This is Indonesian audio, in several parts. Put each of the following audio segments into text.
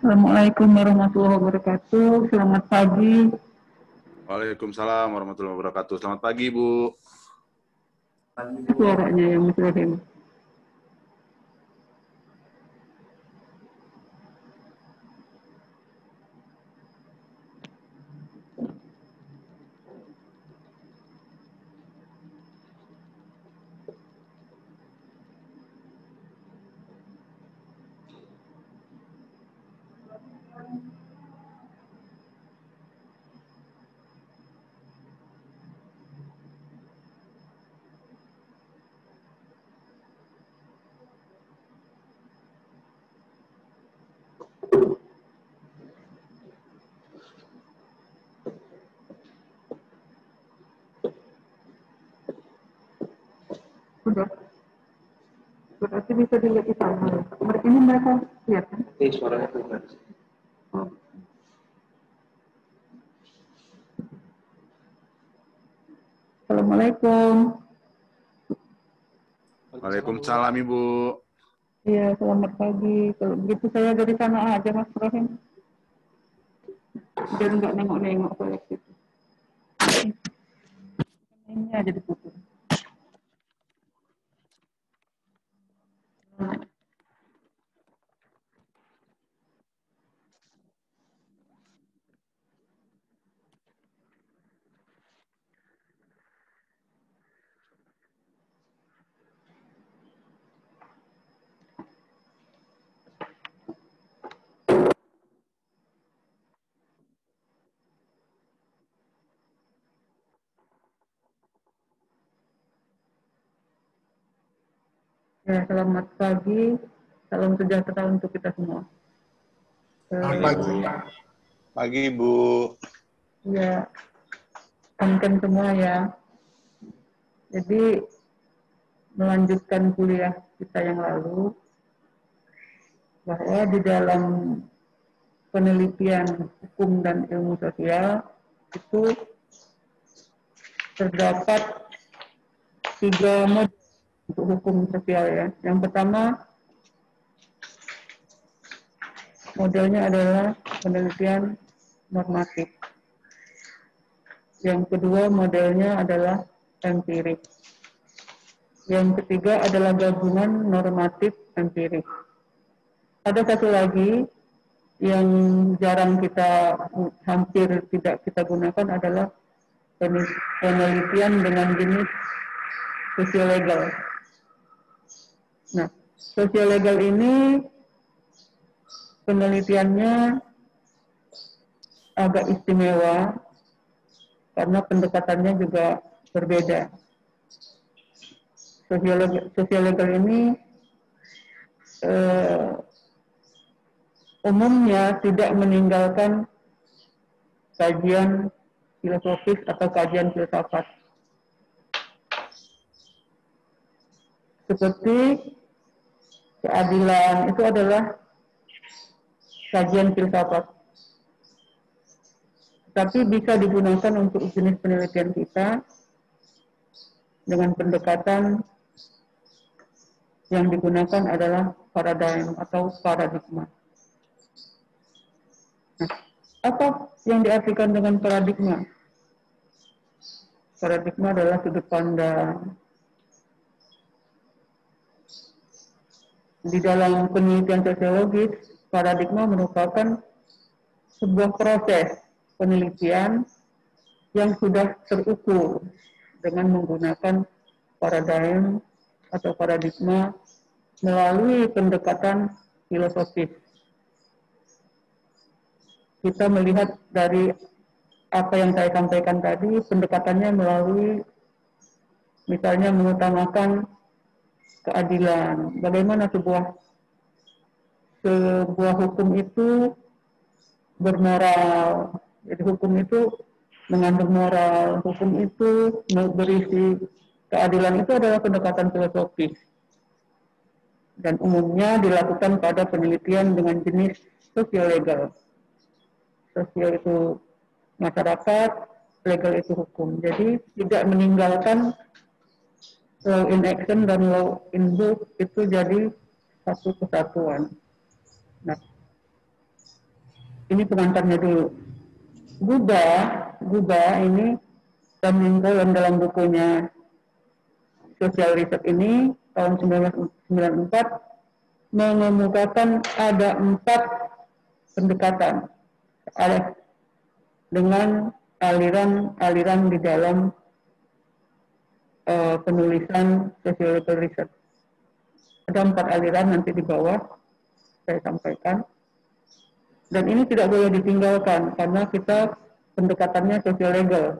Assalamualaikum warahmatullahi wabarakatuh. Selamat pagi. Waalaikumsalam warahmatullahi wabarakatuh. Selamat pagi, Bu. Suaranya yang Mas Rahim. Sudah. Berarti bisa dilihat di sana. Ini mereka lihat kan? Suaranya tuh. Oh. Assalamualaikum. Waalaikumsalam, Ibu. Iya, selamat pagi. Kalau begitu saya dari sana aja, Mas Rahim. Biar nggak nengok-nengok kayak gitu. Ini aja diputus. Ya, selamat pagi. Salam sejahtera untuk kita semua. Selamat pagi. Pagi, Bu. Ya, konten semua ya. Jadi, melanjutkan kuliah kita yang lalu, bahwa di dalam penelitian hukum dan ilmu sosial itu terdapat 3 model untuk hukum sosial ya. Yang pertama, modelnya adalah penelitian normatif. Yang kedua, modelnya adalah empirik. Yang ketiga adalah gabungan normatif empirik. Ada satu lagi yang jarang kita, hampir tidak kita gunakan adalah penelitian dengan jenis sosiolegal. Nah, sosiolegal ini penelitiannya agak istimewa karena pendekatannya juga berbeda. Sosiolegal ini umumnya tidak meninggalkan kajian filosofis atau kajian filsafat. Seperti keadilan itu adalah kajian filsafat. Tapi bisa digunakan untuk jenis penelitian kita dengan pendekatan yang digunakan adalah paradigm atau paradigma. Nah, apa yang diartikan dengan paradigma? Paradigma adalah sudut pandang. Di dalam penelitian sosiologis, paradigma merupakan sebuah proses penelitian yang sudah terukur dengan menggunakan paradigm atau paradigma melalui pendekatan filosofis. Kita melihat dari apa yang saya sampaikan tadi, pendekatannya melalui misalnya mengutamakan keadilan. Bagaimana sebuah hukum itu bermoral. Jadi hukum itu mengandung moral, hukum itu berisi keadilan, itu adalah pendekatan filosofis. Dan umumnya dilakukan pada penelitian dengan jenis sosiolegal. Sosial itu masyarakat, legal itu hukum. Jadi tidak meninggalkan law in action dan law in book, itu jadi satu kesatuan. Nah, ini pengantarnya dulu. Guba ini dan Lincoln dalam bukunya Social Research ini tahun 1994 mengemukakan ada 4 pendekatan dengan aliran-aliran di dalam penulisan sociological research. Ada 4 aliran nanti di bawah saya sampaikan. Dan ini tidak boleh ditinggalkan karena kita pendekatannya sosiologal.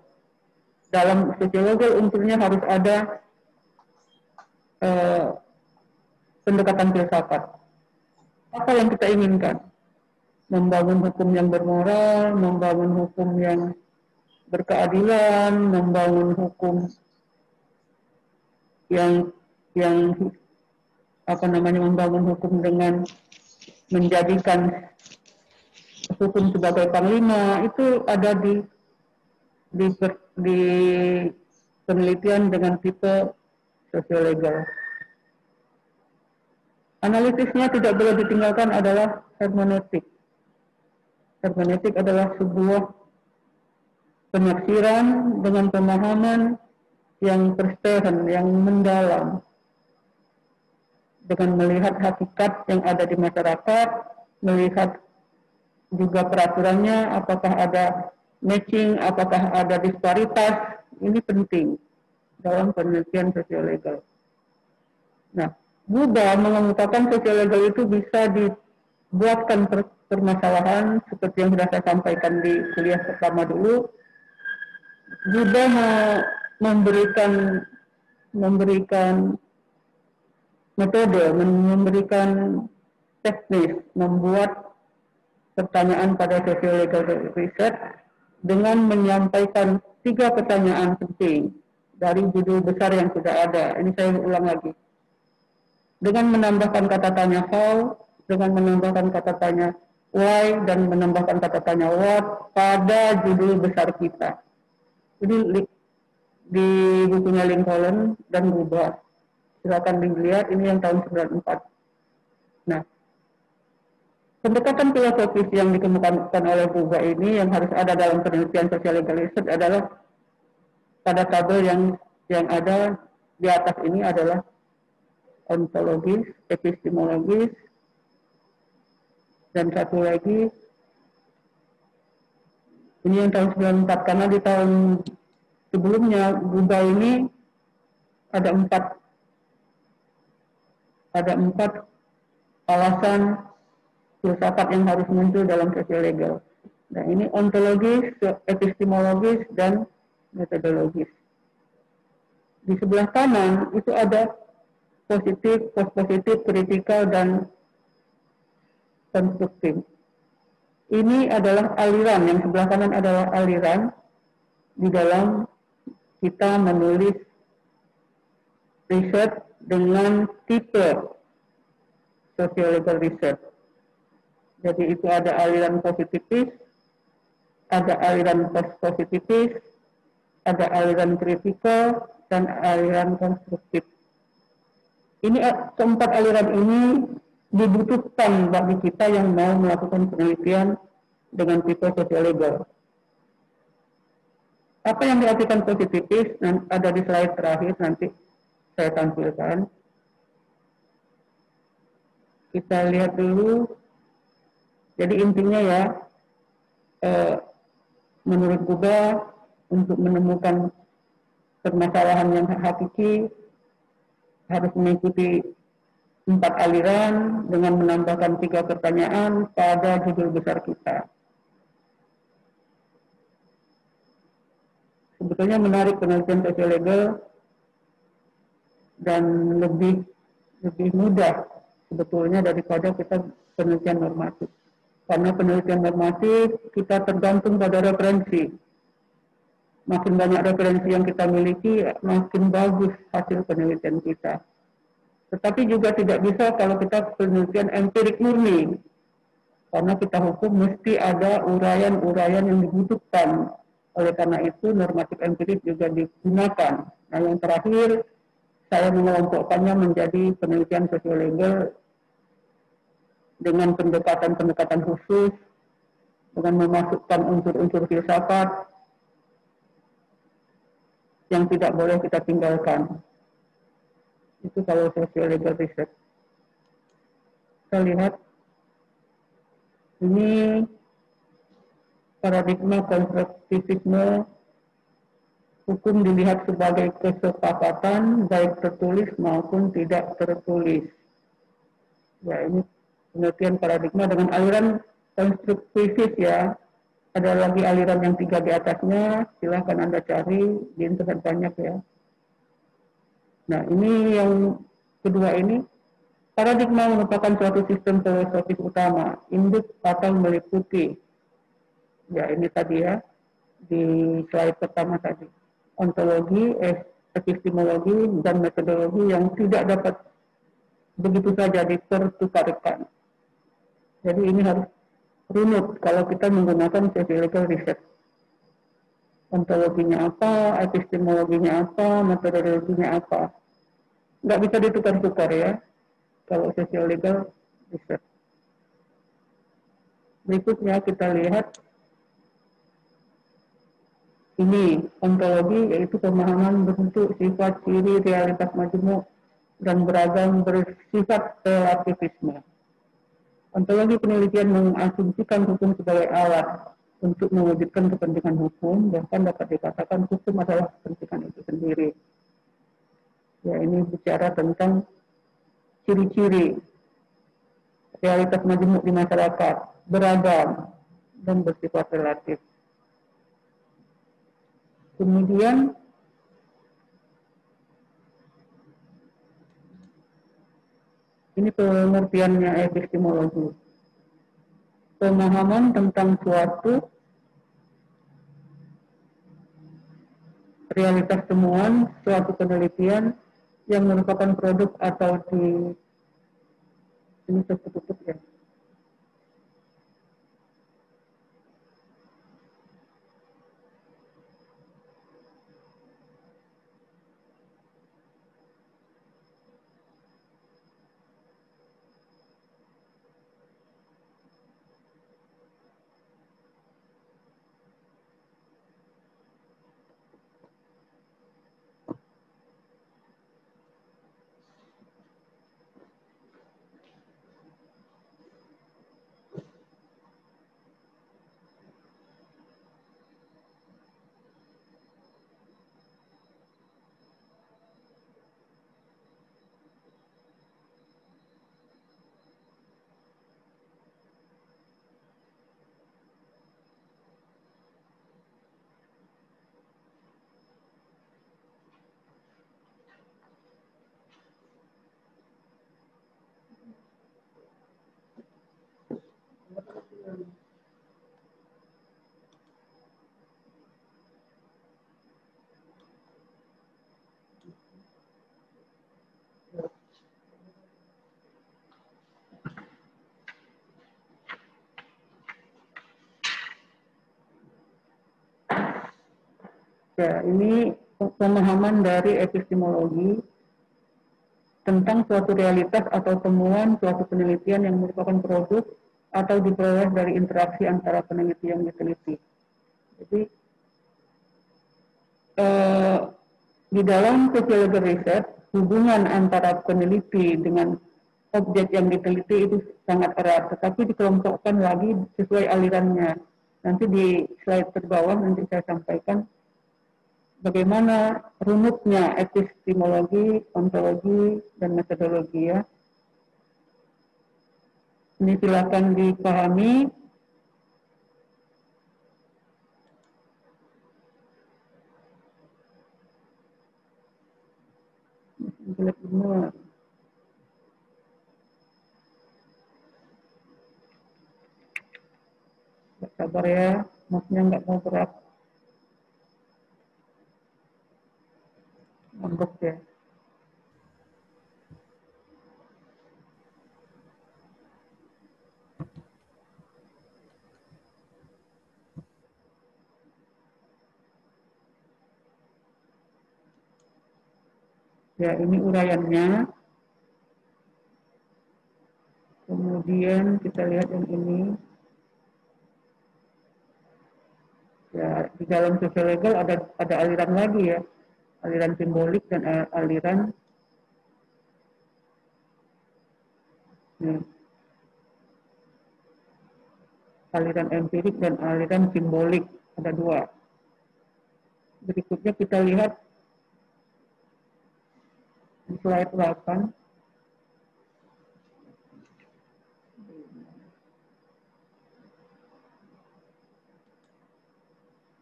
Dalam sosiologal unsurnya harus ada pendekatan filsafat. Apa yang kita inginkan? Membangun hukum yang bermoral, membangun hukum yang berkeadilan, membangun hukum yang membangun hukum dengan menjadikan hukum sebagai panglima. Itu ada di penelitian dengan tipe sosiologal. Analisisnya tidak boleh ditinggalkan adalah hermeneutik. Hermeneutik adalah sebuah penafsiran dengan pemahaman yang terstehen, yang mendalam, dengan melihat hakikat yang ada di masyarakat, melihat juga peraturannya, apakah ada matching, apakah ada disparitas. Ini penting dalam penelitian sosiologal. Nah, Guba mengemukakan sosiologal itu bisa dibuatkan permasalahan seperti yang sudah saya sampaikan di kuliah pertama dulu. Guba memberikan metode, memberikan teknis, membuat pertanyaan pada sociological research dengan menyampaikan 3 pertanyaan penting dari judul besar yang sudah ada. Ini saya ulang lagi. Dengan menambahkan kata tanya how, dengan menambahkan kata tanya why, dan menambahkan kata tanya what pada judul besar kita. Ini di bukunya Lincoln dan Guba. Silakan dilihat, ini yang tahun 94. Nah, pendekatan filosofis yang dikemukakan oleh Guba ini yang harus ada dalam penelitian sociological research adalah pada tabel yang ada di atas ini adalah ontologis, epistemologis, dan satu lagi ini yang tahun 94, karena di tahun sebelumnya Guba ini ada 4 alasan filsafat yang harus muncul dalam sosiologal. Nah, ini ontologis, epistemologis, dan metodologis. Di sebelah kanan itu ada positif, post-positif, kritikal, dan konstruktif. Ini adalah aliran, yang sebelah kanan adalah aliran di dalam kita menulis riset dengan tipe sociological research. Jadi itu ada aliran positivis, ada aliran post-positifis, ada aliran kritikal, dan aliran konstruktif. Ini keempat aliran ini dibutuhkan bagi kita yang mau melakukan penelitian dengan tipe sosiologal. Apa yang diartikan positivis ada di slide terakhir, nanti saya tampilkan. Kita lihat dulu. Jadi intinya ya, menurut Guba, untuk menemukan permasalahan yang hakiki harus mengikuti 4 aliran dengan menambahkan 3 pertanyaan pada judul besar kita. Sebetulnya menarik penelitian sosiologal dan lebih mudah sebetulnya daripada kita penelitian normatif. Karena penelitian normatif kita tergantung pada referensi. Makin banyak referensi yang kita miliki, makin bagus hasil penelitian kita. Tetapi juga tidak bisa kalau kita penelitian empirik murni. Karena kita hukum mesti ada uraian-uraian yang dibutuhkan. Oleh karena itu normatif empirik juga digunakan. Nah, yang terakhir saya mengelompokkannya menjadi penelitian sosiologal dengan pendekatan-pendekatan khusus dengan memasukkan unsur-unsur filsafat yang tidak boleh kita tinggalkan. Itu kalau social legal research. Kita lihat ini paradigma konstruktivisme. Hukum dilihat sebagai kesepakatan baik tertulis maupun tidak tertulis. Ya, ini pengertian paradigma dengan aliran konstruktivis ya. Ada lagi aliran yang 3 di atasnya, silahkan Anda cari di internet banyak ya. Nah, ini yang kedua ini, paradigma merupakan suatu sistem filosofis utama, induk atau meliputi. Ya, ini tadi ya, di slide pertama tadi. Ontologi, epistemologi, dan metodologi yang tidak dapat begitu saja dipertukarkan. Jadi ini harus runut kalau kita menggunakan social legal research. Ontologinya apa, epistemologinya apa, metodologinya apa. Nggak bisa ditukar-tukar ya, kalau social legal research. Berikutnya kita lihat ini ontologi, yaitu pemahaman bentuk, sifat, ciri, realitas majemuk, dan beragam bersifat relativisme. Ontologi penelitian mengasumsikan hukum sebagai alat untuk mewujudkan kepentingan hukum, bahkan dapat dikatakan hukum adalah kepentingan itu sendiri. Ya, ini bicara tentang ciri-ciri realitas majemuk di masyarakat, beragam, dan bersifat relatif. Kemudian ini pengertiannya epistemologi. Pemahaman tentang suatu realitas temuan, suatu penelitian yang merupakan produk atau ini tertutup ya. Ya, ini pemahaman dari epistemologi tentang suatu realitas atau temuan suatu penelitian yang merupakan produk atau diperoleh dari interaksi antara peneliti yang diteliti. Jadi di dalam social legal research, hubungan antara peneliti dengan objek yang diteliti itu sangat erat, tetapi dikelompokkan lagi sesuai alirannya. Nanti di slide terbawah nanti saya sampaikan bagaimana runutnya epistemologi, ontologi, dan metodologi ya. Ini silakan dipahami. Jelek benar. Nggak sabar ya, maksudnya nggak mau berat. Ngambek ya. Ya, ini uraiannya. Kemudian kita lihat yang ini. Ya, di dalam sosial legal ada aliran lagi ya, aliran simbolik dan aliran aliran empirik dan aliran simbolik, ada dua. Berikutnya kita lihat di slide 8.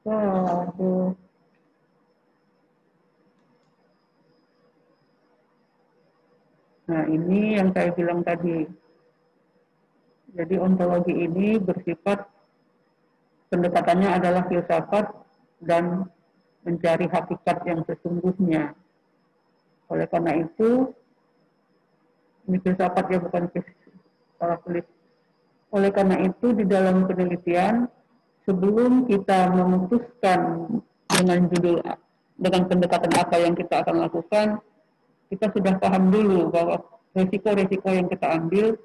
Waduh. Nah, ini yang saya bilang tadi. Jadi ontologi ini bersifat pendekatannya adalah filsafat dan mencari hakikat yang sesungguhnya. Oleh karena itu, ini filsafat ya, bukan salah tulis. Oleh karena itu, di dalam penelitian, sebelum kita memutuskan dengan pendekatan apa yang kita akan lakukan, kita sudah paham dulu bahwa resiko-resiko yang kita ambil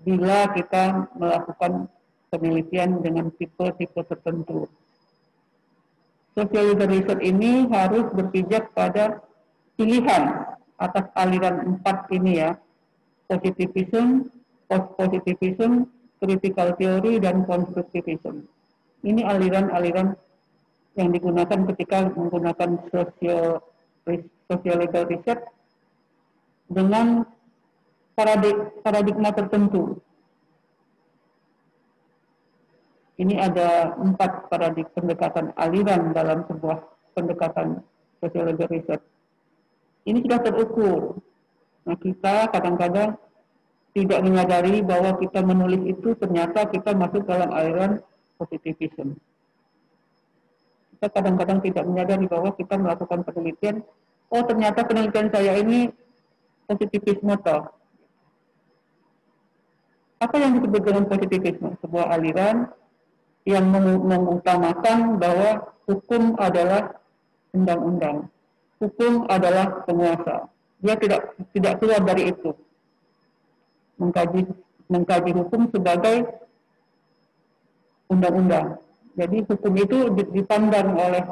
bila kita melakukan penelitian dengan tipe-tipe tertentu. Social legal research ini harus berpijak pada pilihan atas aliran 4 ini ya, positivism, post-positivism, critical theory, dan constructivism. Ini aliran-aliran yang digunakan ketika menggunakan social legal research dengan paradigma tertentu. Ini ada 4 pendekatan aliran dalam sebuah pendekatan social legal research. Ini sudah terukur. Nah, kita kadang-kadang tidak menyadari bahwa kita menulis itu ternyata kita masuk dalam aliran positivism. Kita kadang-kadang tidak menyadari bahwa kita melakukan penelitian, oh ternyata penelitian saya ini positivisme toh. Apa yang disebut dengan positivisme? Sebuah aliran yang mengutamakan bahwa hukum adalah undang-undang, hukum adalah penguasa. Dia tidak keluar dari itu. Mengkaji hukum sebagai undang-undang. Jadi hukum itu dipandang oleh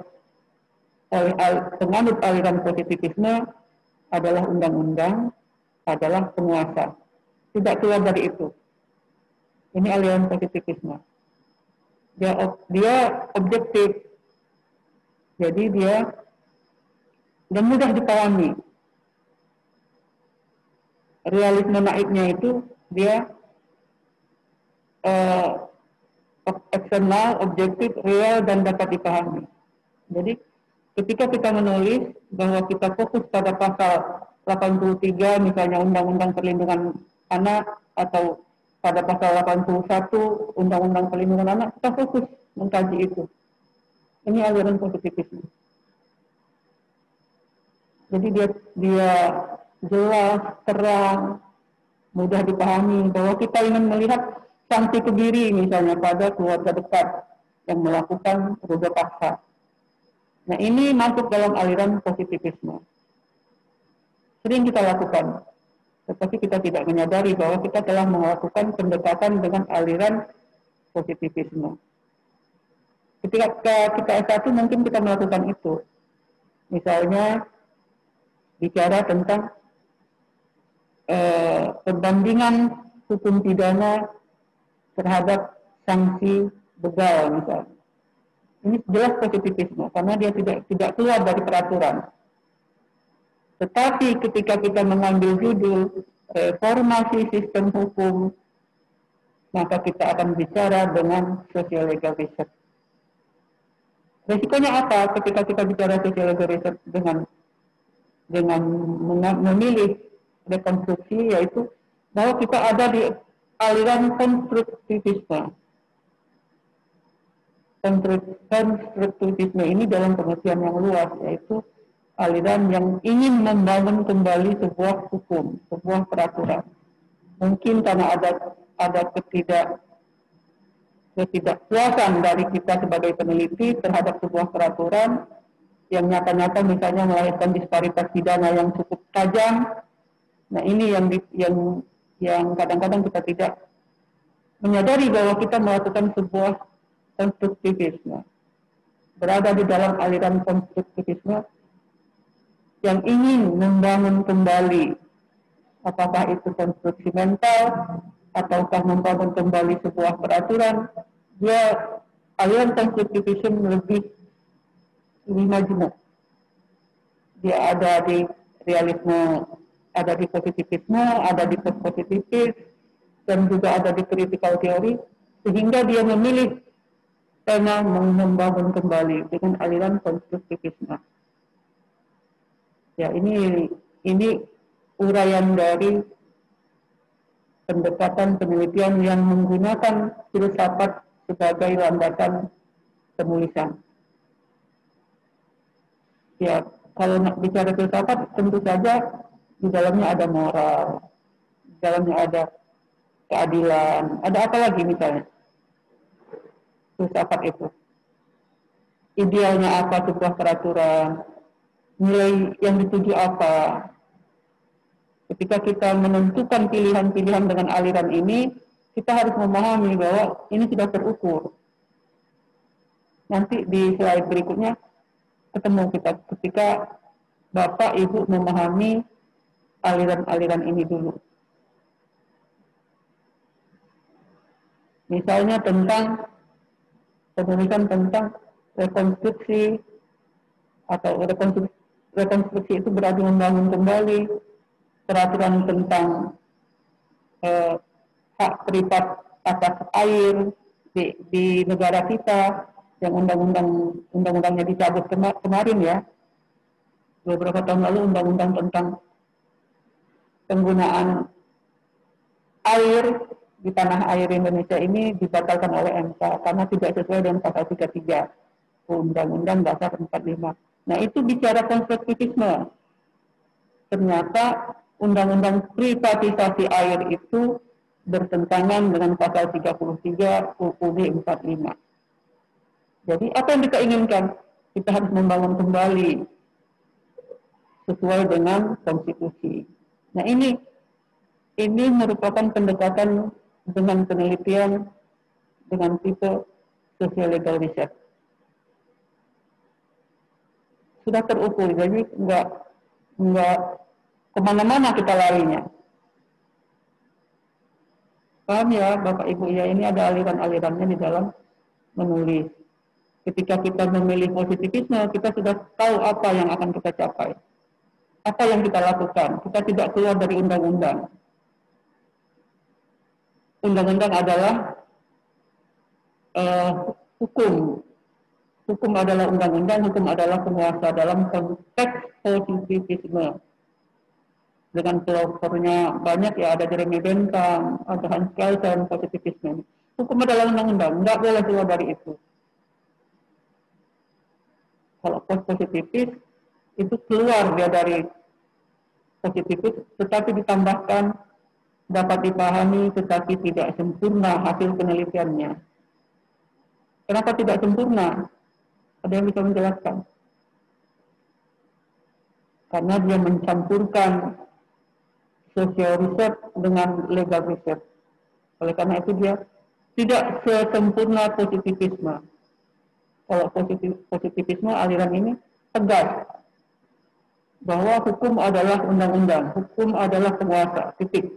penganut aliran positivisme adalah undang-undang, adalah penguasa. Tidak keluar dari itu. Ini aliran positivisme. Dia objektif. Jadi dia mudah dipahami. Realisme naifnya itu dia eksternal, objektif, real, dan dapat dipahami. Jadi ketika kita menulis bahwa kita fokus pada pasal 83 misalnya Undang-Undang Perlindungan Anak, atau pada pasal 81 Undang-Undang Perlindungan Anak, kita fokus mengkaji itu. Ini aliran positivisme. Jadi dia jelas, terang, mudah dipahami bahwa kita ingin melihat sanksi kebiri misalnya pada keluarga dekat yang melakukan ruga paksa. Nah, ini masuk dalam aliran positivisme. Sering kita lakukan, tetapi kita tidak menyadari bahwa kita telah melakukan pendekatan dengan aliran positivisme. Ketika kita S1 mungkin kita melakukan itu. Misalnya bicara tentang perbandingan hukum pidana terhadap sanksi begal misalnya. Ini jelas positivisme karena dia tidak keluar dari peraturan. Tetapi ketika kita mengambil judul reformasi sistem hukum, maka kita akan bicara dengan social legal research. Risikonya apa ketika kita bicara social legal research dengan memilih rekonstruksi, yaitu bahwa kita ada di aliran konstruktivisme. Konstruktivisme ini dalam pengertian yang luas, yaitu aliran yang ingin membangun kembali sebuah hukum, sebuah peraturan. Mungkin karena ada ketidakpuasan dari kita sebagai peneliti terhadap sebuah peraturan yang nyata-nyata misalnya melahirkan disparitas pidana yang cukup tajam. Nah, ini yang kadang-kadang kita tidak menyadari bahwa kita melakukan sebuah konstruktivisme. berada di dalam aliran konstruktivisme yang ingin membangun kembali, apakah itu konstruksi mental ataukah membangun kembali sebuah peraturan. Dia aliran konstruktivisme lebih majemuk. Dia ada di realisme, ada di positivisme, ada di post-positivis, dan juga ada di critical theory, sehingga dia memilih tema membangun kembali dengan aliran konstruktivisme. Ya, ini uraian dari pendekatan penelitian yang menggunakan filsafat sebagai landasan penulisan. Ya, kalau bicara filsafat, tentu saja di dalamnya ada moral, di dalamnya ada keadilan, ada apa lagi misalnya? Filsafat itu. Idealnya apa sebuah peraturan, nilai yang dituju apa. Ketika kita menentukan pilihan-pilihan dengan aliran ini, kita harus memahami bahwa ini sudah terukur. Nanti di slide berikutnya ketemu kita ketika Bapak Ibu memahami aliran-aliran ini dulu. Misalnya tentang penulisan tentang rekonstruksi, atau rekonstruksi itu berarti membangun kembali peraturan tentang hak privat atas air di negara kita yang undang-undangnya dicabut kemarin ya, beberapa tahun lalu. Undang-undang tentang penggunaan air di tanah air Indonesia ini dibatalkan oleh MK karena tidak sesuai dengan pasal 33 Undang-Undang Dasar 45. Nah, itu bicara konstruktivisme. Ternyata Undang-Undang privatisasi air itu bertentangan dengan pasal 33 UUD 45. Jadi apa yang kita inginkan? Kita harus membangun kembali sesuai dengan konstitusi. Nah, ini merupakan pendekatan dengan penelitian dengan tipe social legal research. Sudah terukur, jadi nggak kemana-mana kita larinya. Paham ya Bapak Ibu ya, ini ada aliran-alirannya di dalam menulis. Ketika kita memilih positivisme, kita sudah tahu apa yang akan kita capai. Apa yang kita lakukan. Kita tidak keluar dari undang-undang. Undang-undang adalah hukum. Hukum adalah undang-undang, hukum adalah penguasa dalam konteks positivisme. Dengan filosofernya banyak ya, ada Jeremy Bentham, ada Hans Kelsen, positivisme. Hukum adalah undang-undang, nggak boleh keluar dari itu. Kalau post-positivis itu keluar dia dari positivis, tetapi ditambahkan dapat dipahami tetapi tidak sempurna hasil penelitiannya. Kenapa tidak sempurna? Ada yang bisa menjelaskan? Karena dia mencampurkan social research dengan legal research. Oleh karena itu dia tidak sesempurna positivisme. Kalau positivisme aliran ini tegas bahwa hukum adalah undang-undang, hukum adalah penguasa, titik.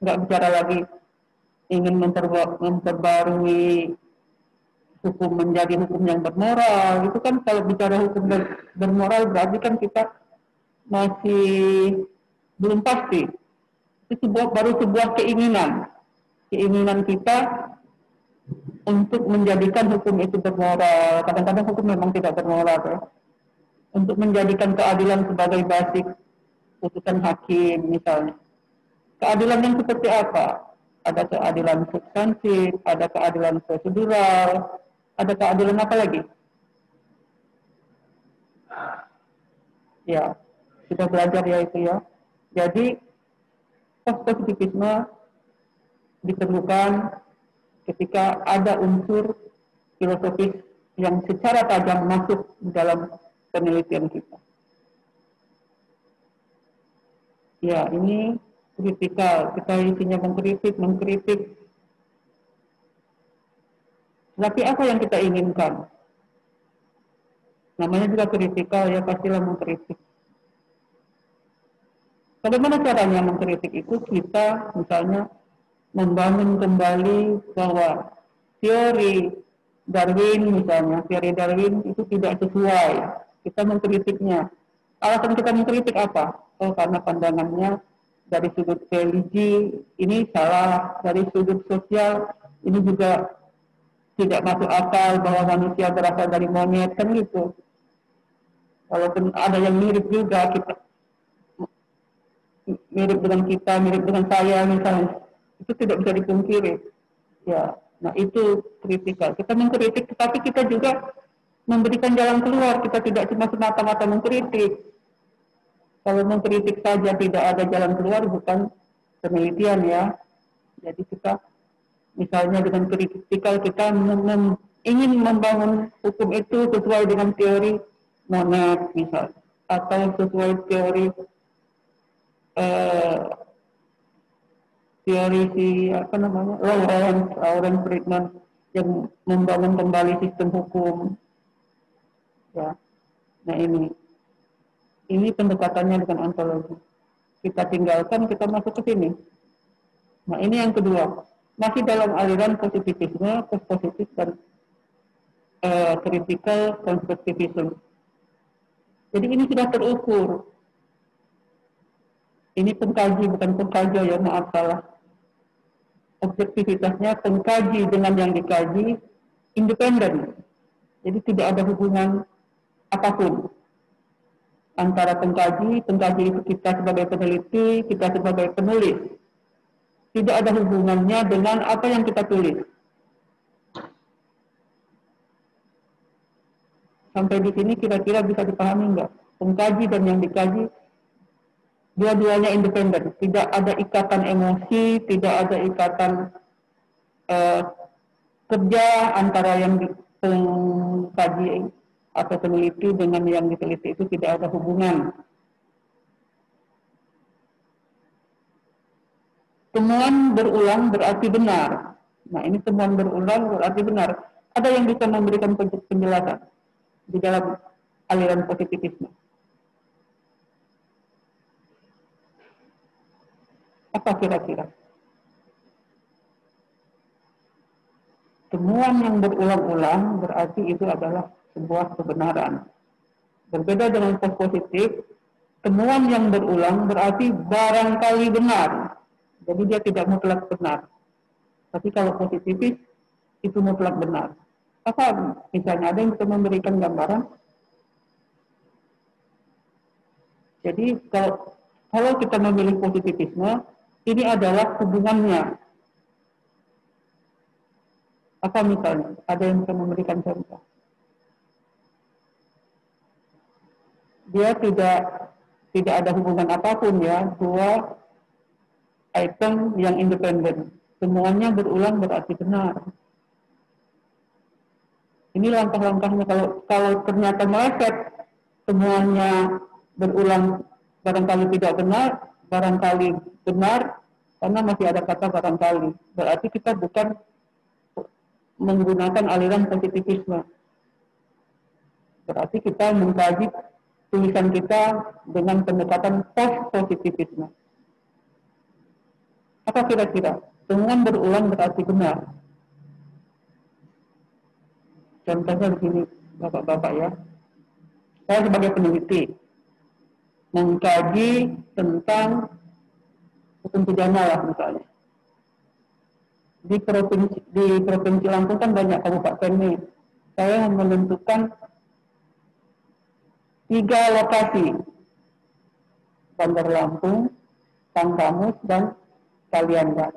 Nggak bicara lagi ingin memperbarui hukum menjadi hukum yang bermoral. Itu kan kalau bicara hukum bermoral berarti kan kita masih belum pasti. Itu baru sebuah keinginan kita untuk menjadikan hukum itu bermoral. Kadang-kadang hukum memang tidak bermoral ya. Untuk menjadikan keadilan sebagai basis putusan hakim misalnya. Keadilan yang seperti apa? Ada keadilan substansif, ada keadilan prosedural, ada keadilan apa lagi? Ya, kita belajar ya itu ya. Jadi post-positivisme diperlukan ketika ada unsur filosofis yang secara tajam masuk dalam penelitian kita. Ya, ini kritikal, kita isinya mengkritik. Tapi apa yang kita inginkan? Namanya juga kritikal ya, pastilah mengkritik. Bagaimana caranya mengkritik itu? Kita misalnya membangun kembali bahwa teori Darwin misalnya, teori Darwin itu tidak sesuai. Kita mengkritiknya. Alasan kita mengkritik apa? Oh, karena pandangannya dari sudut religi ini salah, dari sudut sosial ini juga tidak masuk akal bahwa manusia berasal dari monyet, kan gitu. Walaupun ada yang mirip juga, kita mirip dengan kita, mirip dengan saya misalnya, itu tidak bisa dipungkiri. Ya, nah itu kritikal. Kita mengkritik, tetapi kita juga memberikan jalan keluar. Kita tidak cuma semata-mata mengkritik. Kalau mengkritik saja tidak ada jalan keluar, bukan penelitian ya. Jadi kita, misalnya dengan kritikal kita ingin membangun hukum itu sesuai dengan teori monet misalnya, atau sesuai teori teori si apa namanya Lawrence Friedman yang membangun kembali sistem hukum ya. Nah ini pendekatannya dengan ontologi. Kita tinggalkan, kita masuk ke sini. Nah ini yang kedua, masih dalam aliran positivisme, post-positif dan critical constructivism. Jadi ini sudah terukur. Ini pengkaji, bukan pengkaji ya, maaf salah. Objektivitasnya pengkaji dengan yang dikaji independen. Jadi tidak ada hubungan apapun antara pengkaji itu kita sebagai peneliti, kita sebagai penulis. Tidak ada hubungannya dengan apa yang kita tulis. Sampai di sini kira-kira bisa dipahami enggak? Pengkaji dan yang dikaji dua-duanya independen, tidak ada ikatan emosi, tidak ada ikatan kerja antara yang pengkaji atau peneliti dengan yang diteliti, itu tidak ada hubungan. Temuan berulang berarti benar. Nah ini temuan berulang berarti benar. Ada yang bisa memberikan penjelasan di dalam aliran positivisme? Apa kira-kira? Temuan yang berulang-ulang berarti itu adalah sebuah kebenaran. Berbeda dengan positif, temuan yang berulang berarti barangkali benar. Jadi dia tidak mutlak benar. Tapi kalau positivis itu mutlak benar. Apa misalnya ada yang bisa memberikan gambaran? Jadi kalau kita memilih positivisme, ini adalah hubungannya. Apa misalnya? Ada yang bisa memberikan contoh? Dia tidak ada hubungan apapun ya, dua item yang independen. Semuanya berulang berarti benar. Ini langkah-langkahnya. Kalau ternyata meleset, semuanya berulang barangkali tidak benar, barangkali benar, karena masih ada kata barangkali. Berarti kita bukan menggunakan aliran positivisme. Berarti kita mengkaji tulisan kita dengan pendekatan post-positivisme. Apa kira-kira? Temuan berulang berarti benar. Contohnya begini, Bapak-bapak ya. Saya sebagai peneliti mengkaji tentang hukum pidana lah misalnya. Di provinsi Lampung kan banyak kabupaten nih. Saya menentukan 3 lokasi, Bandar Lampung, Tanggamus, dan Kalianda.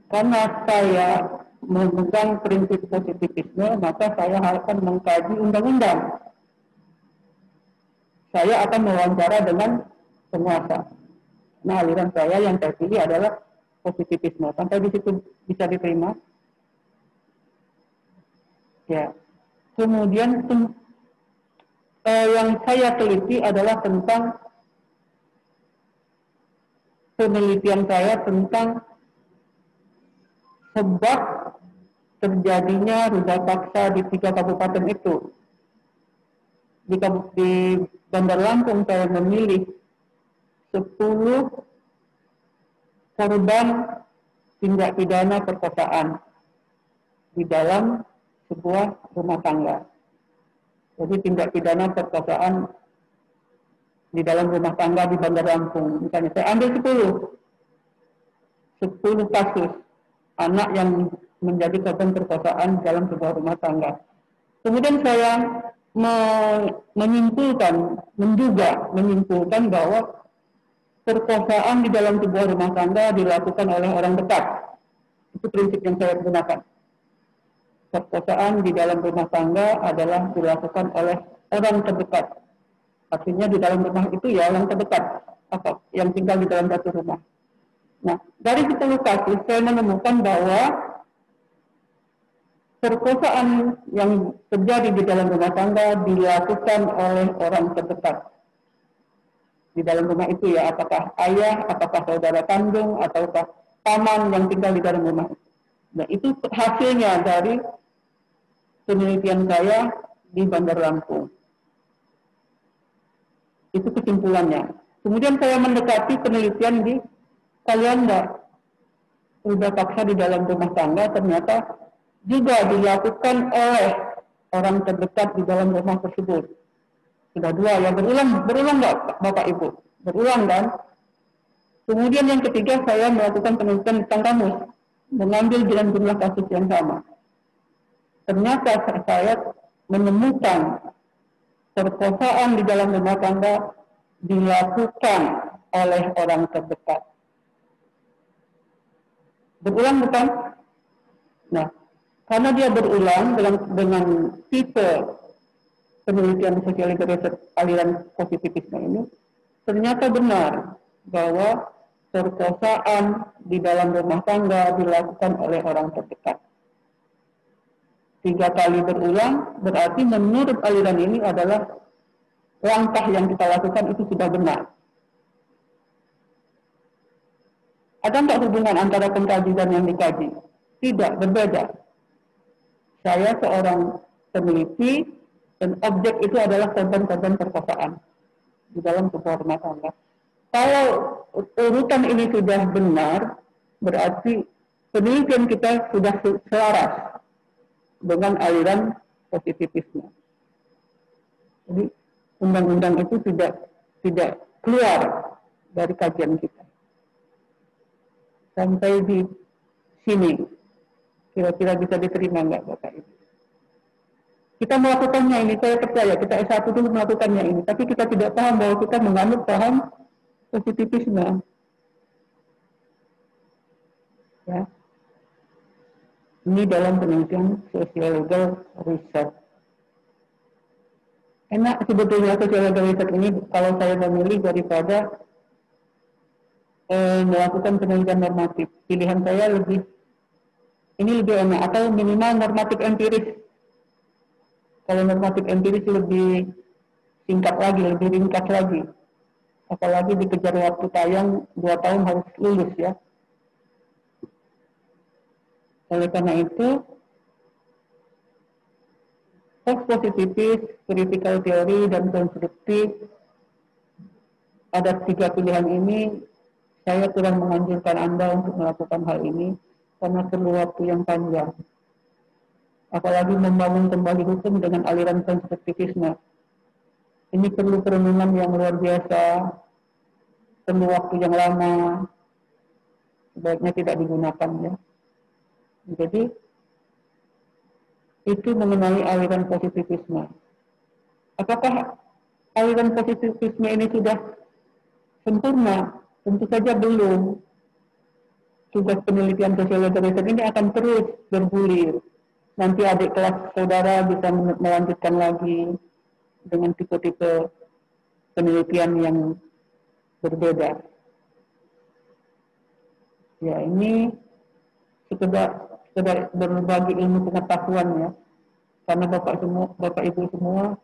Karena saya memegang prinsip positivisme, maka saya akan mengkaji undang-undang. Saya akan mewawancara dengan penguasa. Nah, aliran saya yang saya pilih adalah positivisme. Sampai di situ bisa diterima. Ya. Kemudian yang saya teliti adalah tentang penelitian saya tentang sebab terjadinya ruda paksa di 3 kabupaten itu. di Bandar Lampung saya memilih 10 korban tindak pidana perkosaan di dalam sebuah rumah tangga. Jadi tindak pidana perkosaan di dalam rumah tangga di Bandar Lampung. Misalnya saya ambil 10 kasus anak yang menjadi korban perkosaan dalam sebuah rumah tangga. Kemudian saya menyimpulkan bahwa perkosaan di dalam sebuah rumah tangga dilakukan oleh orang dekat. Itu prinsip yang saya gunakan. Perkosaan di dalam rumah tangga adalah dilakukan oleh orang terdekat. Artinya di dalam rumah itu ya orang terdekat, atau yang tinggal di dalam satu rumah. Nah, dari 10 kasus saya menemukan bahwa perkosaan yang terjadi di dalam rumah tangga dilakukan oleh orang terdekat. Di dalam rumah itu ya, apakah ayah, apakah saudara kandung, ataukah paman yang tinggal di dalam rumah. Nah, itu hasilnya dari penelitian saya di Bandar Lampung. Itu kesimpulannya. Kemudian saya mendekati penelitian di Kalianda. Udah paksa di dalam rumah tangga ternyata juga dilakukan oleh orang terdekat di dalam rumah tersebut. Sudah 2 ya, berulang nggak Bapak Ibu? Berulang kan? Kemudian yang ketiga saya melakukan penelitian tentang kamus, mengambil dengan jumlah kasus yang sama. Ternyata saya menemukan perkosaan di dalam rumah tangga dilakukan oleh orang terdekat. Berulang bukan? Nah, karena dia berulang dengan tipe penelitian sosiologi riset aliran positivisme ini, ternyata benar bahwa perkosaan di dalam rumah tangga dilakukan oleh orang terdekat. 3 kali berulang, berarti menurut aliran ini adalah langkah yang kita lakukan itu sudah benar. Ada nggak hubungan antara pengkaji dan yang dikaji? Tidak, berbeda. Saya seorang peneliti dan objek itu adalah korban-korban perkosaan di dalam sebuah rumah tangga. Kalau urutan ini sudah benar, berarti penelitian kita sudah selaras dengan aliran positivisme. Jadi undang-undang itu tidak keluar dari kajian kita. Sampai di sini, kira-kira bisa diterima nggak Bapak Ibu? Kita melakukannya ini, saya percaya kita S1 dulu melakukannya ini, tapi kita tidak paham bahwa kita menganut paham positivisme. Ya. Ini dalam penelitian sosiologi riset. Enak sebetulnya sosiologi riset ini kalau saya memilih daripada melakukan penelitian normatif. Pilihan saya lebih enak, atau minimal normatif empiris. Kalau normatif empiris lebih singkat lagi, lebih ringkas lagi. Apalagi dikejar waktu tayang 2 tahun harus lulus ya. Oleh karena itu, post-positifis, critical theory, dan konstruktif, ada 3 pilihan ini, saya kurang menganjurkan Anda untuk melakukan hal ini, karena perlu waktu yang panjang. Apalagi membangun kembali hukum dengan aliran konstruktivisme. Ini perlu perenungan yang luar biasa, perlu waktu yang lama, sebaiknya tidak digunakan ya. Jadi, itu mengenai aliran positivisme. Apakah aliran positivisme ini sudah sempurna? Tentu saja belum. Tugas penelitian sosiologi riset ini akan terus bergulir. Nanti adik kelas saudara bisa melanjutkan lagi dengan tipe-tipe penelitian yang berbeda. Ya, ini sekedar berbagi ilmu pengetahuan ya. Karena Bapak Ibu semua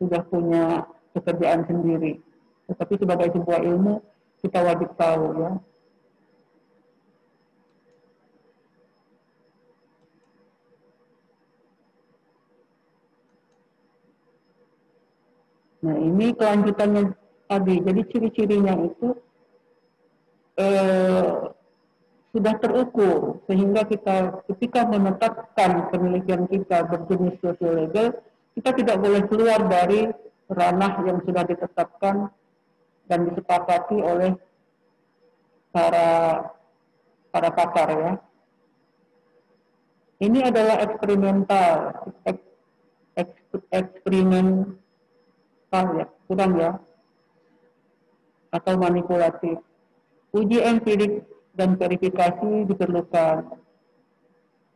sudah punya pekerjaan sendiri. Tetapi sebagai sebuah ilmu kita wajib tahu ya. Nah, ini kelanjutannya tadi. Jadi ciri-cirinya itu sudah terukur, sehingga kita ketika menetapkan penelitian kita berjenis sosiolegal, kita tidak boleh keluar dari ranah yang sudah ditetapkan dan disepakati oleh para pakar ya. Ini adalah eksperimental ya, kurang ya, atau manipulatif. Uji empirik dan verifikasi diperlukan.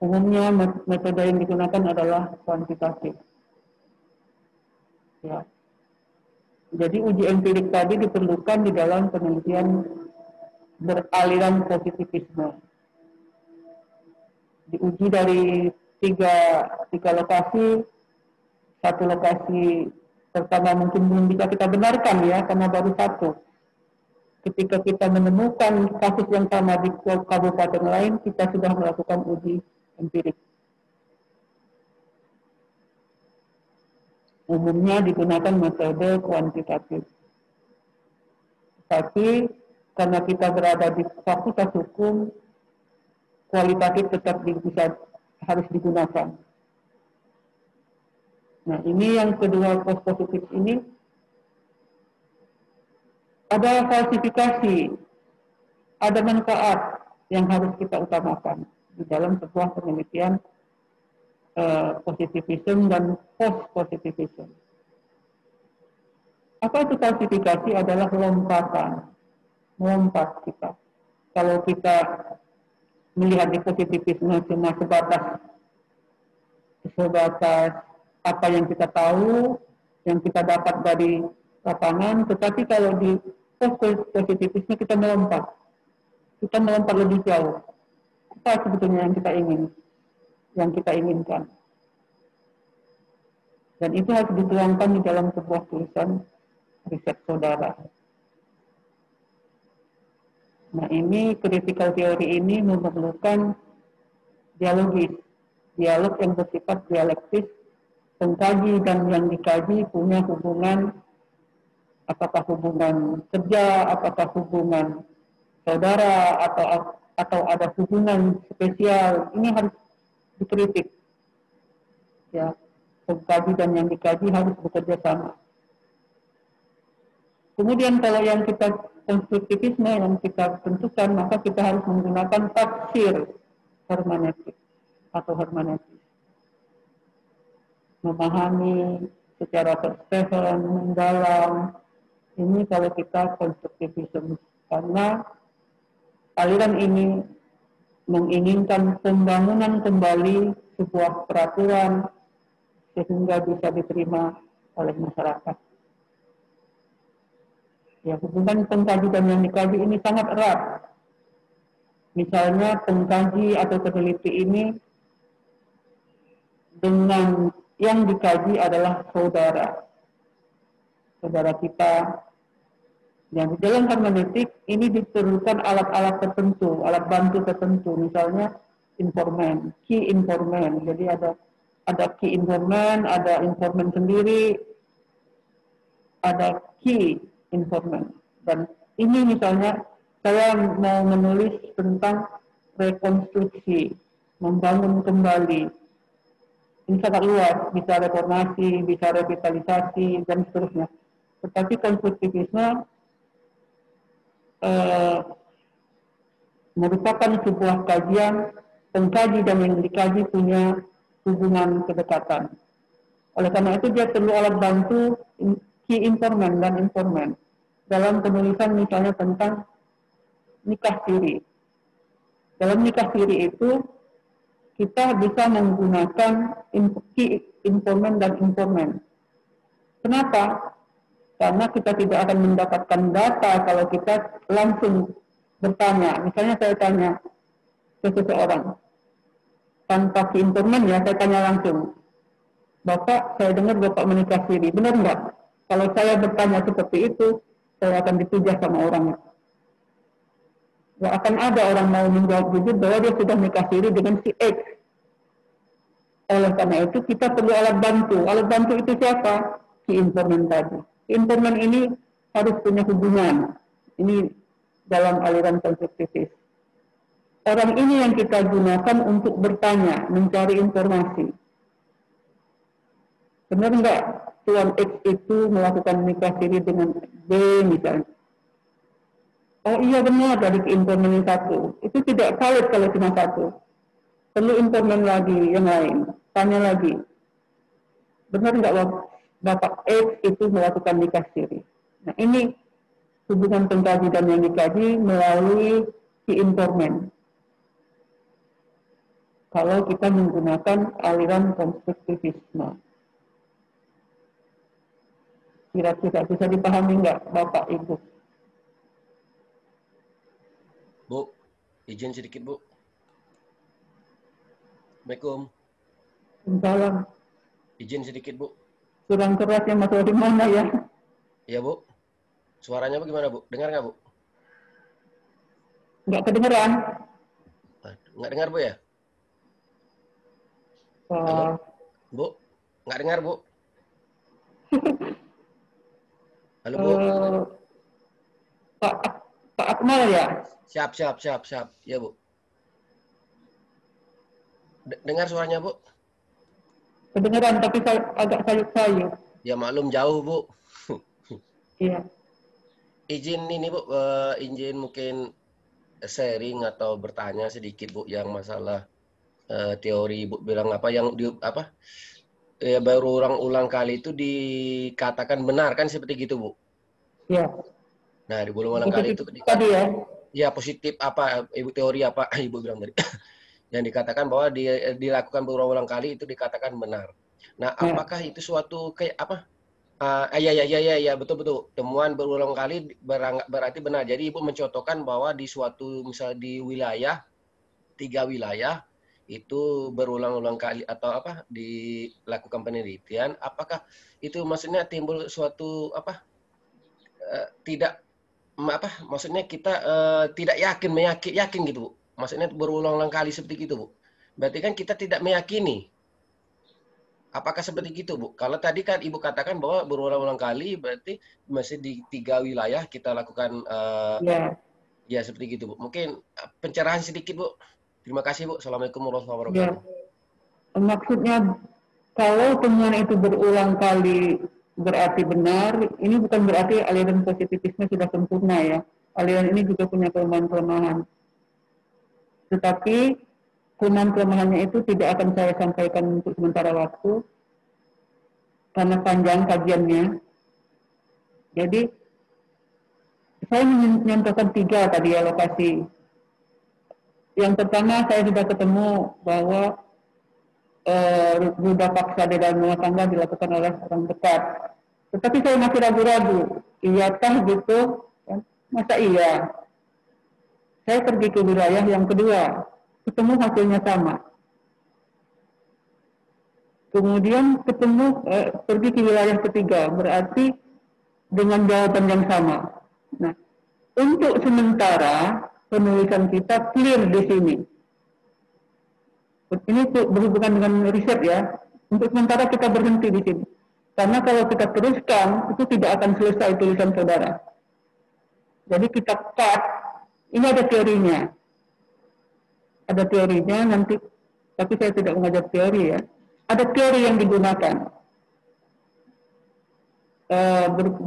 Umumnya metode yang digunakan adalah kuantitatif. Ya. Jadi uji empirik tadi diperlukan di dalam penelitian beraliran positivisme. Diuji dari tiga lokasi. Satu lokasi pertama mungkin belum bisa kita benarkan ya, karena baru satu. Ketika kita menemukan kasus yang sama di kabupaten lain, kita sudah melakukan uji empirik. Umumnya digunakan metode kuantitatif. Tapi karena kita berada di fakultas hukum, kualitatif tetap harus digunakan. Nah, ini yang kedua post positif ini ada falsifikasi, ada manfaat yang harus kita utamakan di dalam sebuah penelitian positivism dan post positivism. Apa itu falsifikasi? Adalah melompat kita. Kalau kita melihat di positivisme cuma sebatas apa yang kita tahu, yang kita dapat dari lapangan, tetapi kalau di positivisme kita melompat lebih jauh. Apa sebetulnya yang kita inginkan? Dan itu harus dituangkan di dalam sebuah tulisan riset saudara. Nah, ini critical theory ini memerlukan dialog yang bersifat dialektis. Pengkaji dan yang dikaji punya hubungan, apakah hubungan kerja, apakah hubungan saudara, atau ada hubungan spesial. Ini harus dikritik. Ya, pengkaji dan yang dikaji harus bekerja sama. Kemudian kalau yang kita konstruktivisme yang kita tentukan, maka kita harus menggunakan tafsir hermeneutik atau hermeneutis. Memahami secara terstehen, mendalam. Ini kalau kita konstruktivisme, karena aliran ini menginginkan pembangunan kembali sebuah peraturan sehingga bisa diterima oleh masyarakat. Ya, hubungan pengkaji dan yang dikaji ini sangat erat. Misalnya pengkaji atau peneliti ini dengan yang dikaji adalah saudara kita. Yang di dalam hermeneutik ini diperlukan alat-alat tertentu, alat bantu tertentu, misalnya informan, key informan. Jadi ada key informan, ada informan sendiri, ada key informan. Dan ini misalnya saya mau menulis tentang rekonstruksi, membangun kembali. Ini sangat luas, bisa reformasi, bisa revitalisasi, dan seterusnya. Tetapi konstruktivisme merupakan sebuah kajian, pengkaji dan yang dikaji punya hubungan kedekatan. Oleh karena itu dia perlu alat bantu key informan dan informan. Dalam penulisan misalnya tentang nikah siri. Dalam nikah siri itu kita bisa menggunakan informan dan informan. Kenapa? Karena kita tidak akan mendapatkan data kalau kita langsung bertanya. Misalnya saya tanya ke seseorang, tanpa informan ya, saya tanya langsung, Bapak, saya dengar Bapak menikah siri, benar nggak? Kalau saya bertanya seperti itu, saya akan ditujah sama orangnya. Nggak akan ada orang mau menjawab jujur bahwa dia sudah nikah siri dengan si X. Oleh karena itu kita perlu alat bantu. Alat bantu itu siapa? Si informan tadi. Informan ini harus punya hubungan. Ini dalam aliran konstruktivis. Orang ini yang kita gunakan untuk bertanya, mencari informasi. Benar nggak Tuan X itu melakukan nikah siri dengan B misalnya? Oh iya benar, dari informan yang satu. Itu tidak valid kalau cuma satu. Perlu informan lagi yang lain. Tanya lagi. Benar nggak Bapak X itu melakukan nikah siri? Nah ini hubungan pengkaji dan yang dikaji melalui si informan. Kalau kita menggunakan aliran konstruktivisme. Kira-kira bisa dipahami nggak Bapak Ibu? Bu, izin sedikit Bu. Assalamualaikum. Salam. Izin sedikit Bu. Kurang kerasnya Mas di mana ya? Iya Bu. Suaranya bagaimana Bu? Dengar nggak Bu? Nggak kedengeran. Nggak dengar Bu ya? Halo? Bu? Nggak dengar Bu? Halo Bu? Pak Akmal ya? Siap. Ya Bu. Dengar suaranya Bu? Kedengeran tapi agak sayup-sayup. Ya maklum jauh Bu. Iya. Izin ini Bu, izin mungkin sharing atau bertanya sedikit Bu yang masalah teori Bu bilang apa yang ya berulang-ulang kali itu dikatakan benar kan seperti gitu Bu? Iya. Nah di berulang kali itu tadi ya? Ya positif apa Ibu teori apa Ibu bilang tadi? Yang dikatakan bahwa dilakukan berulang-ulang kali itu dikatakan benar. Nah apakah itu suatu kayak apa? Ya betul temuan berulang kali berarti benar. Jadi Ibu mencontohkan bahwa di suatu misal di wilayah 3 wilayah itu berulang-ulang kali atau apa dilakukan penelitian, apakah itu maksudnya timbul suatu tidak maksudnya kita tidak yakin gitu Bu, maksudnya berulang-ulang kali seperti itu Bu, berarti kan kita tidak meyakini, apakah seperti itu Bu? Kalau tadi kan Ibu katakan bahwa berulang-ulang kali berarti masih di 3 wilayah kita lakukan ya seperti itu Bu, mungkin pencerahan sedikit Bu. Terima kasih Bu. Assalamualaikum warahmatullahi wabarakatuh. Ya. Maksudnya kalau temuan itu berulang kali berarti benar, ini bukan berarti aliran positivisme sudah sempurna ya. Aliran ini juga punya kelemahan-kelemahan. Tetapi kelemahan-kelemahannya itu tidak akan saya sampaikan untuk sementara waktu karena panjang kajiannya. Jadi saya menyampaikan 3 tadi ya lokasi. Yang pertama saya sudah ketemu bahwa budak paksa di dalam rumah tangga dilakukan oleh orang dekat. Tetapi saya masih ragu-ragu, iyakah gitu? Masa iya? Saya pergi ke wilayah yang kedua, ketemu hasilnya sama. Kemudian pergi ke wilayah ketiga, berarti dengan jawaban yang sama. Nah, untuk sementara penulisan kita clear di sini. Ini berhubungan dengan riset ya. Untuk sementara kita berhenti di sini. Karena kalau kita teruskan, itu tidak akan selesai tulisan saudara. Jadi kita cut, ini ada teorinya. Ada teorinya nanti, tapi saya tidak mengajar teori ya. Ada teori yang digunakan.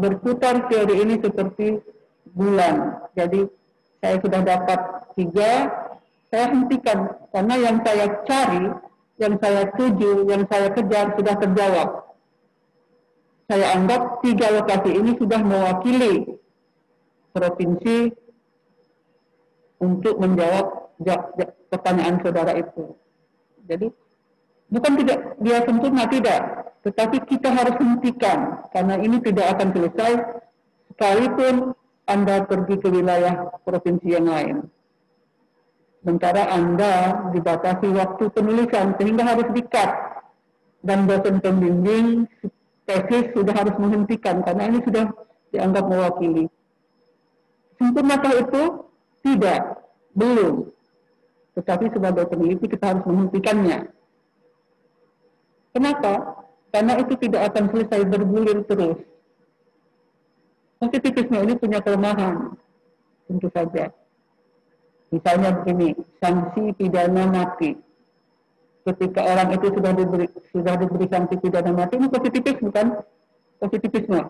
Berputar teori ini seperti bulan. Jadi saya sudah dapat 3, saya hentikan karena yang saya cari, yang saya tuju, yang saya kejar sudah terjawab. Saya anggap 3 lokasi ini sudah mewakili provinsi untuk menjawab pertanyaan saudara itu. Jadi bukan tidak dia sempurna tidak, tetapi kita harus hentikan karena ini tidak akan selesai sekalipun Anda pergi ke wilayah provinsi yang lain. Sementara Anda dibatasi waktu penulisan sehingga harus di-cut. Dan dosen pembimbing tesis sudah harus menghentikan karena ini sudah dianggap mewakili. Sempurnakah itu? Tidak, belum. Tetapi sebagai peneliti kita harus menghentikannya. Kenapa? Karena itu tidak akan selesai bergulir terus. Positivisme ini punya kelemahan, tentu saja. Misalnya begini, sanksi pidana mati. Ketika orang itu sudah diberi sanksi pidana mati, ini positivisme kan? Positivisme.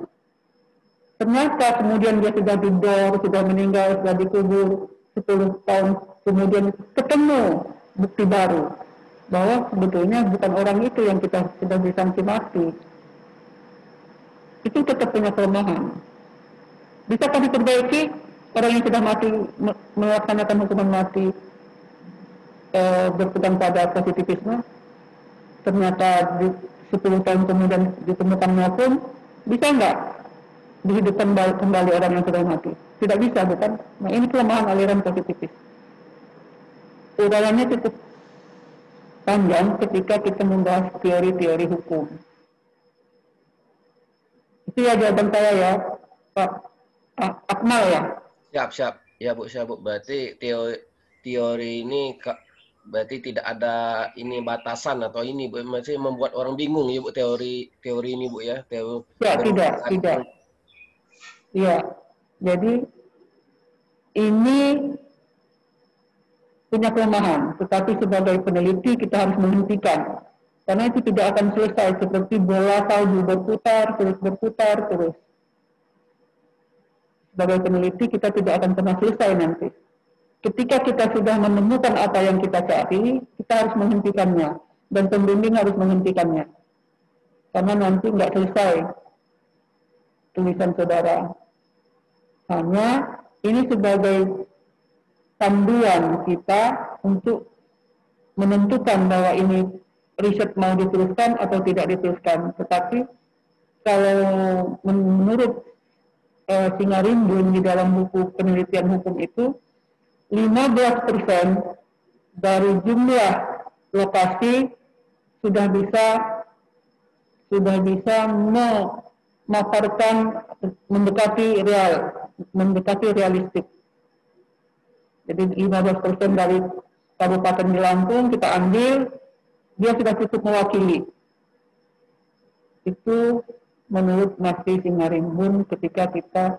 Ternyata kemudian dia sudah didor, sudah meninggal, sudah dikubur 10 tahun kemudian ketemu bukti baru bahwa sebetulnya bukan orang itu yang kita sudah disanksi mati. Itu tetap punya kelemahan. Bisakah diperbaiki orang yang sudah mati melaksanakan hukuman mati berpegang pada positivisme? Ternyata di 10 tahun kemudian ditemukan maupun bisa nggak dihidupkan kembali orang yang sudah mati? Tidak bisa, bukan? Nah, ini kelemahan aliran positivis. Uraiannya cukup panjang ketika kita membahas teori-teori hukum. Itu ya jawaban saya ya, Pak Akmal ya. Siap. Ya Bu, siap Bu. Berarti teori ini berarti tidak ada ini batasan atau ini Bu, masih membuat orang bingung ya Bu teori ini Bu ya. Ya, tidak. Ya, jadi ini punya kelemahan, tetapi sebagai peneliti kita harus menghentikan. Karena itu tidak akan selesai seperti bola salju berputar terus. Sebagai peneliti kita tidak akan pernah selesai nanti. Ketika kita sudah menemukan apa yang kita cari, kita harus menghentikannya. Dan pembimbing harus menghentikannya. Karena nanti nggak selesai tulisan saudara. Hanya ini sebagai panduan kita untuk menentukan bahwa ini riset mau diteruskan atau tidak diteruskan. Tetapi kalau menurut Singarimbun di dalam buku penelitian hukum itu 15% dari jumlah lokasi sudah bisa memaparkan mendekati realistik. Jadi 15% dari kabupaten di Lampung kita ambil, dia sudah cukup mewakili. Itu menurut Masri Singarimbun ketika kita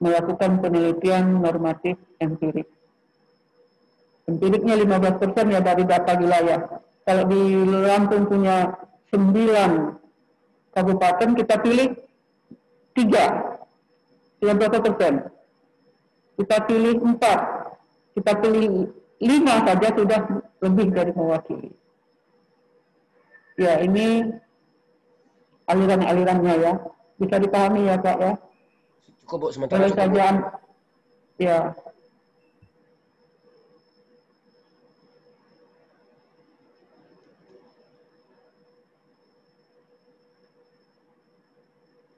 melakukan penelitian normatif empirik. Empiriknya 15% ya dari data wilayah. Kalau di Lampung punya 9 kabupaten, kita pilih 3, 90%. Kita pilih 4, kita pilih 5 saja sudah lebih dari mewakili. Ya, ini aliran-alirannya ya. Bisa dipahami ya Pak ya? Cukup Bu, sementara boleh saja ya.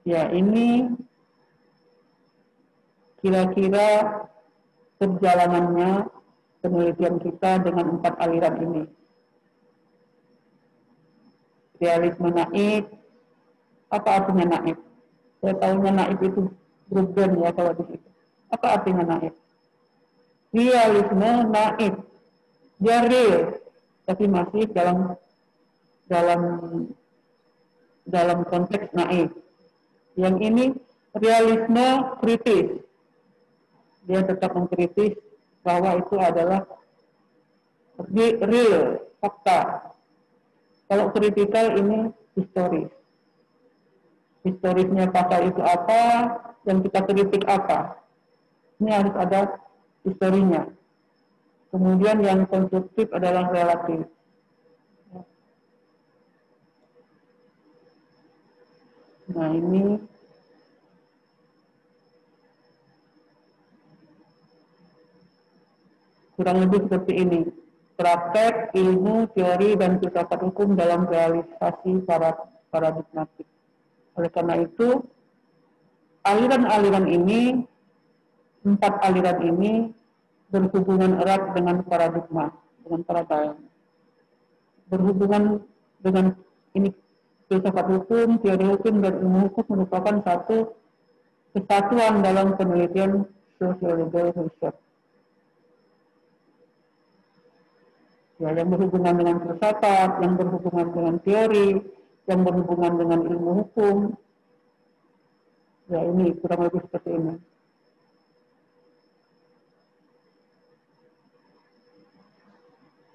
Ya, ini kira-kira perjalanannya penelitian kita dengan 4 aliran ini. Realisme naif. Apa artinya naif? Saya tahunya naif itu grup band ya kalau di situ. Apa artinya naif? Realisme naif. Dia real, tapi masih dalam konteks naif. Yang ini realisme kritis. Dia tetap mengkritis bahwa itu adalah real, fakta. Kalau kritikal ini historis. Historisnya pasal itu apa, dan kita kritik apa. Ini harus ada historinya. Kemudian yang konstruktif adalah relatif. Nah, ini kurang lebih seperti ini. Praktek, ilmu, teori, dan filsafat hukum dalam realisasi paradigmatik. Oleh karena itu, aliran-aliran ini, 4 aliran ini berhubungan erat dengan paradigma, dengan paradigma. Berhubungan dengan ini filsafat hukum, teori hukum, dan ilmu hukum merupakan satu kesatuan dalam penelitian sociological research. Ya, yang berhubungan dengan filsafat, yang berhubungan dengan teori, yang berhubungan dengan ilmu hukum, Ya ini kurang lebih seperti ini.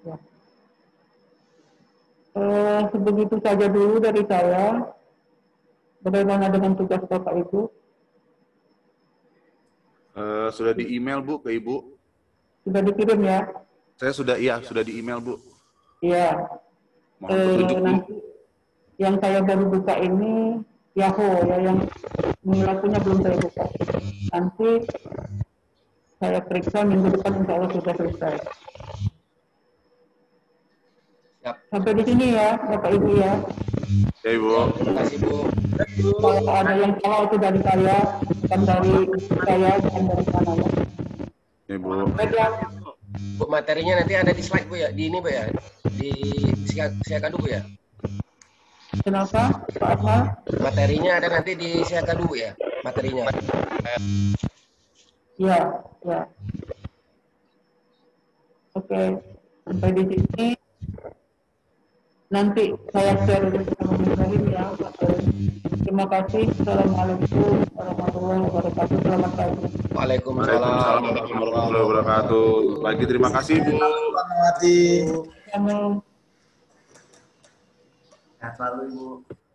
Ya. Sebegitu saja dulu dari saya. Bagaimana dengan tugas Bapak Ibu? Sudah di email Bu ke Ibu. Sudah dikirim ya? Saya sudah di email Bu. Iya. Mohon petunjuk Bu. Nanti yang saya baru buka ini Yahoo ya, yang lakunya belum saya buka. Nanti saya periksa minggu depan insya Allah sudah selesai. Siap. Sampai di sini ya, Bapak Ibu ya. Ya Ibu. Terima kasih Bu. Kalau ada yang salah itu dari saya, bukan dari saya, bukan dari sana ya. Ya Ibu. Baik ya. Bu, materinya nanti ada di slide Bu ya, di ini Bu ya, di Siakadu Bu ya. Kenapa, Pak Akmal? Materinya ada nanti di Siakadu Bu ya, materinya. Ya, ya. Oke, sampai di sini. Nanti saya share bersama Muslim ya. Terima kasih. Assalamualaikum warahmatullahi wabarakatuh. Selamat pagi. Waalaikumsalam. Waalaikumsalam warahmatullahi wabarakatuh. Lagi terima kasih Bu. Selamat. Sehat selalu Ibu.